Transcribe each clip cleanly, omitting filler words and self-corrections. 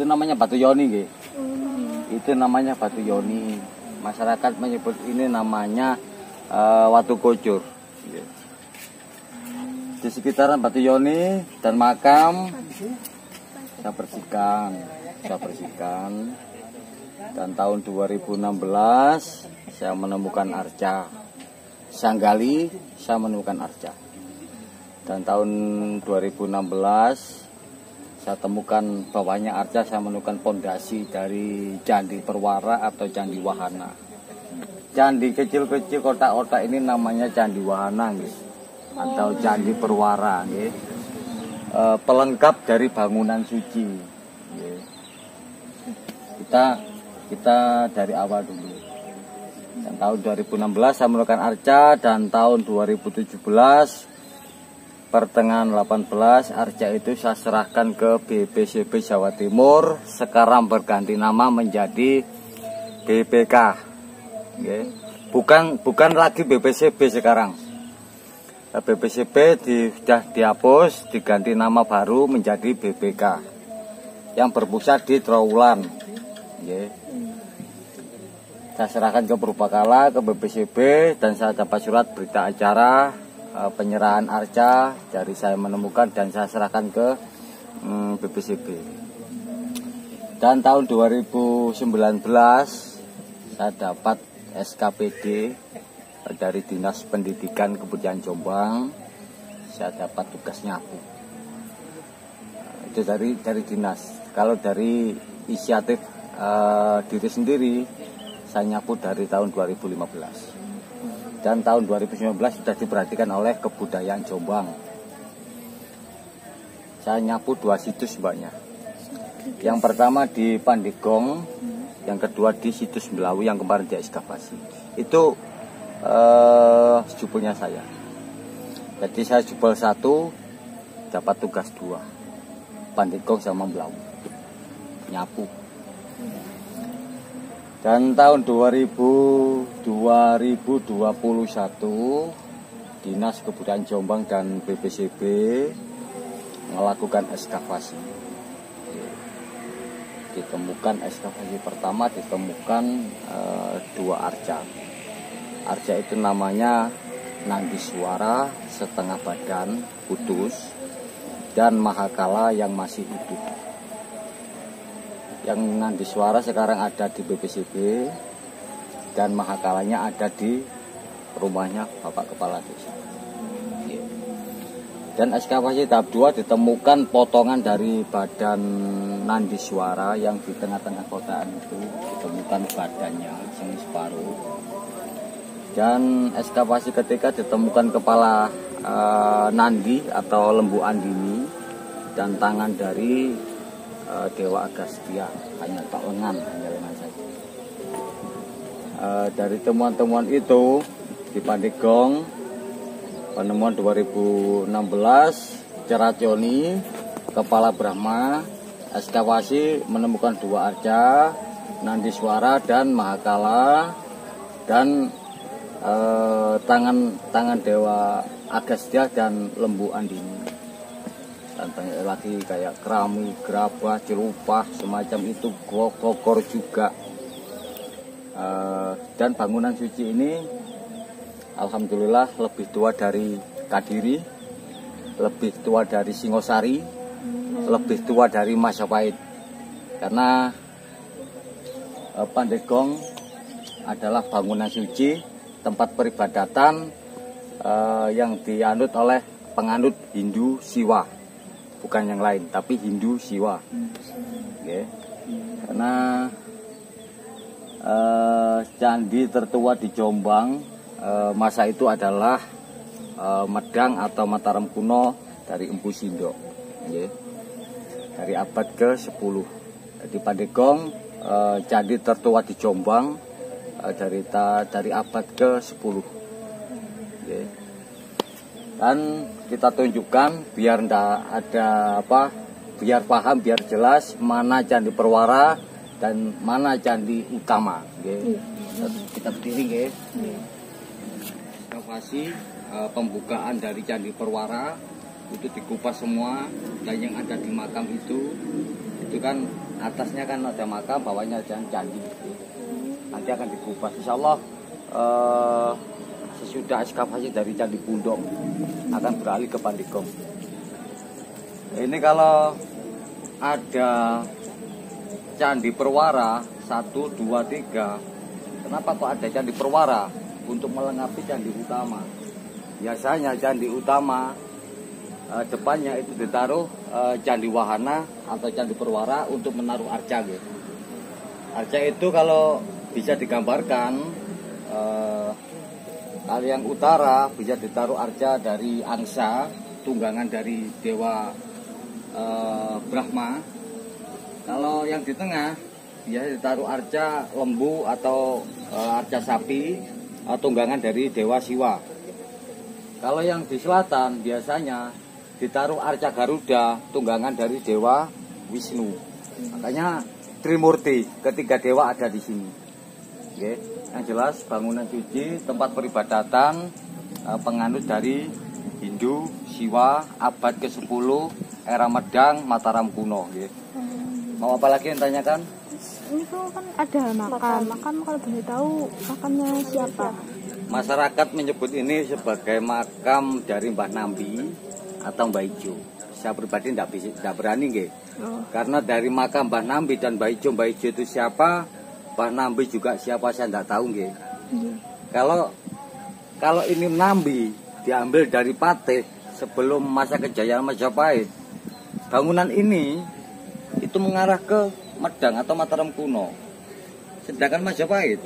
Itu namanya batu yoni, nggih. Itu namanya batu yoni. Masyarakat menyebut ini namanya watu kocur. Di sekitaran batu yoni dan makam saya bersihkan. Dan tahun 2016 saya menemukan arca. Saya gali, saya menemukan arca. Dan tahun 2016 saya temukan bawahnya arca, saya menemukan pondasi dari Candi Perwara atau Candi Wahana. Candi kecil-kecil kotak-kotak ini namanya Candi Wahana, guys, atau Candi Perwara, guys. Pelengkap dari bangunan suci. Guys. Kita dari awal dulu. Dan tahun 2016 saya menemukan arca, dan tahun 2017 pertengahan 18 arca itu saya serahkan ke BPCB Jawa Timur, sekarang berganti nama menjadi BPK. Bukan lagi BPCB sekarang. BPCB sudah dihapus, diganti nama baru menjadi BPK yang berpusat di Trowulan. Saya serahkan ke Purbakala, ke BPCB, dan saya dapat surat berita acara penyerahan arca dari saya menemukan dan saya serahkan ke BPCB. Dan tahun 2019 saya dapat SKPD dari Dinas Pendidikan Kebudayaan Jombang. Saya dapat tugas nyapu. Itu dari dinas. Kalau dari inisiatif diri sendiri, saya nyapu dari tahun 2015. Dan tahun 2019 sudah diperhatikan oleh Kebudayaan Jombang. Saya nyapu 2 situs mbaknya. Yang pertama di Pandegong, yang kedua di situs Melawi yang kemarin diekskavasi. Itu jubelnya saya. Jadi saya jubel 1, dapat tugas 2. Pandegong sama Melawi. Nyapu. Dan tahun 2021 Dinas Kebudayaan Jombang dan BPCB melakukan ekskavasi. Ditemukan ekskavasi pertama, ditemukan 2 arca. Arca itu namanya Nandiswara setengah badan putus dan Mahakala yang masih utuh. Yang Nandiswara sekarang ada di BPCB dan Mahakalanya ada di rumahnya Bapak Kepala Desa. Dan ekskavasi tahap 2 ditemukan potongan dari badan Nandiswara yang di tengah-tengah kotaan itu, ditemukan badannya semi separuh. Dan ekskavasi ketiga ditemukan kepala Nandi atau Lembu Andini dan tangan dari Dewa Agastya, hanya lengan saja. Dari temuan-temuan itu di Pandegong, penemuan 2016 Ceraconi, kepala Brahma, ekskavasi menemukan 2 arca, Nandiswara dan Mahakala, dan tangan Dewa Agastya dan Lembu Andini. Dan banyak lagi kayak kerami, gerabah, celupah, semacam itu, gogor juga. Dan bangunan suci ini alhamdulillah lebih tua dari Kadiri, lebih tua dari Singosari, lebih tua dari Majapahit. Karena Pandegong adalah bangunan suci, tempat peribadatan yang dianut oleh penganut Hindu Siwa. Bukan yang lain, tapi Hindu Siwa. Karena candi tertua di Jombang masa itu adalah Medang atau Mataram kuno dari Empu Sindo, dari abad ke-10. Di Pandegong candi tertua di Jombang dari abad ke-10. Dan kita tunjukkan biar ndak ada biar paham, biar jelas mana Candi Perwara dan mana candi utama. Kita berdiri, ekskavasi pembukaan dari Candi Perwara itu dikupas semua, dan yang ada di makam itu itu kan atasnya kan ada makam, bawahnya ada candi. Nanti akan dikupas. Insya Allah sesudah ekskavasi dari Candi Pundong akan beralih ke Pandeglang. Ini kalau ada Candi Perwara 1, 2, 3. Kenapa kok ada Candi Perwara? Untuk melengkapi candi utama. Biasanya candi utama depannya itu ditaruh Candi Wahana atau Candi Perwara untuk menaruh arca gitu. Arca itu kalau bisa digambarkan, kalau yang utara bisa ditaruh arca dari angsa, tunggangan dari dewa Brahma. Kalau yang di tengah biasa ditaruh arca lembu atau arca sapi, tunggangan dari dewa Siwa. Kalau yang di selatan biasanya ditaruh arca Garuda, tunggangan dari dewa Wisnu. Makanya Trimurti, ketiga dewa ada di sini. Oke, yang jelas bangunan suci, tempat peribadatan penganut dari Hindu, Siwa, abad ke-10, era Medang, Mataram kuno. Oke. Mau apa lagi yang tanyakan? Ini kan ada makam kalau boleh tahu makamnya siapa? Masyarakat menyebut ini sebagai makam dari Mbah Nambi atau Mbah Ijo. Saya pribadi tidak berani nggih. Karena dari makam Mbah Nambi dan Mbah Ijo itu siapa, Mbah Nambi juga siapa saya tidak tahu nggih. Kalau ini Nambi diambil dari Patih sebelum masa kejayaan Majapahit, bangunan ini itu mengarah ke Medang atau Mataram kuno. Sedangkan Majapahit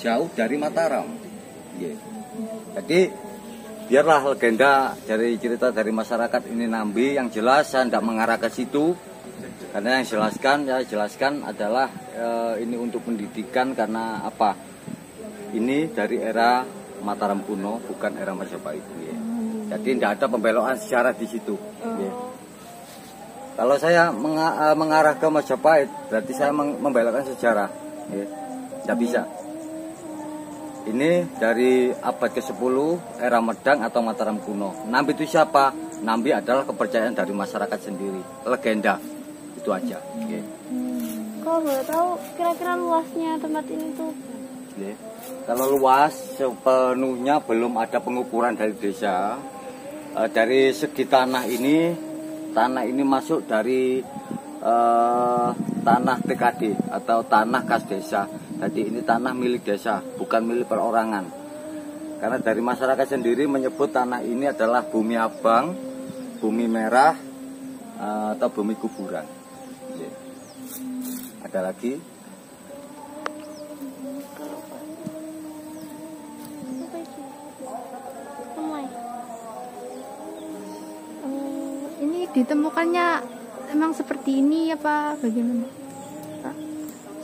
jauh dari Mataram. Jadi biarlah legenda dari cerita dari masyarakat ini Nambi. Yang jelas saya tidak mengarah ke situ, karena yang saya jelaskan adalah ini untuk pendidikan. Karena apa? Ini dari era Mataram kuno, bukan era Majapahit. Jadi tidak ada pembelokan sejarah di situ. Kalau saya mengarah ke Majapahit, berarti saya membelokkan sejarah. Tidak bisa. Ini dari abad ke-10, era Medang atau Mataram kuno. Nambi itu siapa? Nambi adalah kepercayaan dari masyarakat sendiri. Legenda. Itu aja. Kalau boleh tahu kira-kira luasnya tempat ini tuh? Kalau luas, sepenuhnya belum ada pengukuran dari desa. Dari segi tanah ini masuk dari tanah TKD atau tanah kas desa. Jadi ini tanah milik desa, bukan milik perorangan. Karena dari masyarakat sendiri menyebut tanah ini adalah bumi abang, bumi merah, atau bumi kuburan. Ada lagi? Ini ditemukannya emang seperti ini apa bagaimana?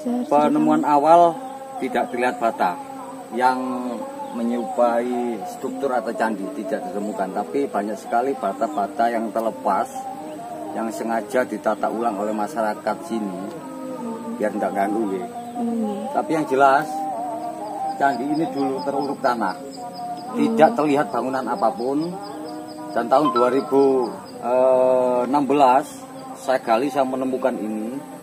Penemuan awal tidak terlihat bata yang menyerupai struktur atau candi, tidak ditemukan. Tapi banyak sekali bata-bata yang terlepas, yang sengaja ditata ulang oleh masyarakat sini biar tidak ganggu ya. Tapi yang jelas candi ini dulu teruruk tanah, tidak terlihat bangunan apapun. Dan tahun 2016 saya menemukan ini.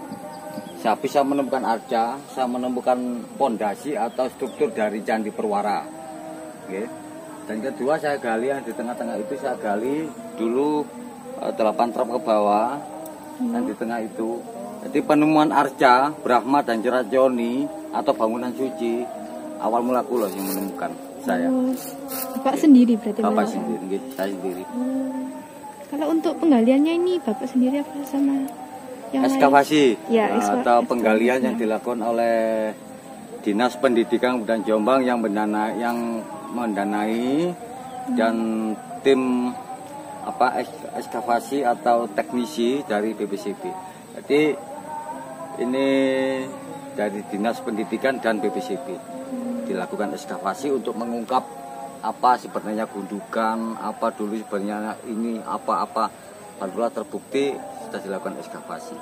Saya bisa menemukan arca, saya menemukan pondasi atau struktur dari Candi Perwara. Dan kedua saya gali yang di tengah-tengah itu, saya gali dulu 8 trap ke bawah dan di tengah itu. Jadi penemuan arca, Brahma dan Cerajoni atau bangunan suci awal mula kula yang menemukan saya. Bapak sendiri berarti? Bapak sendiri, saya sendiri. Kalau untuk penggaliannya ini Bapak sendiri apa sama? Ekskavasi atau ekskavasi. penggalian yang dilakukan oleh Dinas Pendidikan Kabupaten Jombang yang mendanai dan tim ekskavasi atau teknisi dari BPCB. Jadi ini dari Dinas Pendidikan dan BPCB dilakukan ekskavasi untuk mengungkap apa sebenarnya gundukan, apa dulu sebenarnya ini apa-apa. Barulah terbukti sudah dilakukan ekskavasi.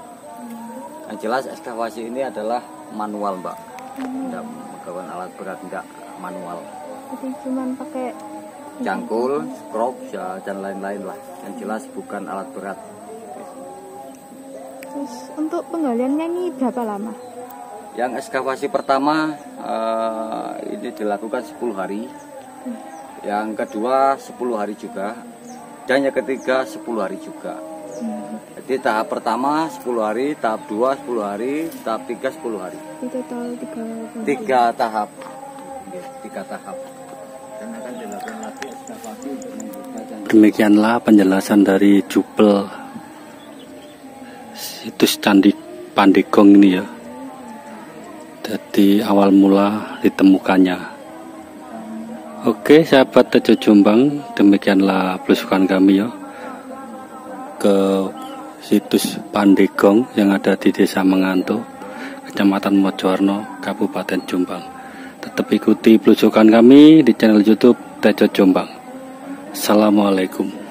Yang jelas ekskavasi ini adalah manual, Mbak. Tidak menggunakan alat berat, tidak manual. Jadi cuma pakai cangkul, skrop, dan lain-lain lah. Yang jelas bukan alat berat. Terus untuk penggaliannya ini berapa lama? Yang ekskavasi pertama ini dilakukan 10 hari. Yang kedua 10 hari juga. Dan yang ketiga 10 hari juga. Jadi tahap pertama 10 hari, tahap 2 10 hari, tahap 3 10 hari. Itu total 3 Tiga tahap. Tiga tahap. Dan akan dilakukan lagi ekskavasi untuk membuka. Demikianlah penjelasan dari jupel situs Candi Pandegong ini ya. Jadi awal mula ditemukannya. Oke sahabat Tejo Jombang, demikianlah belusukan kami ya ke situs Pandegong yang ada di Desa Mengantuk, Kecamatan Mojowarno, Kabupaten Jombang. Tetap ikuti belusukan kami di channel YouTube Tejo Jombang. Assalamualaikum.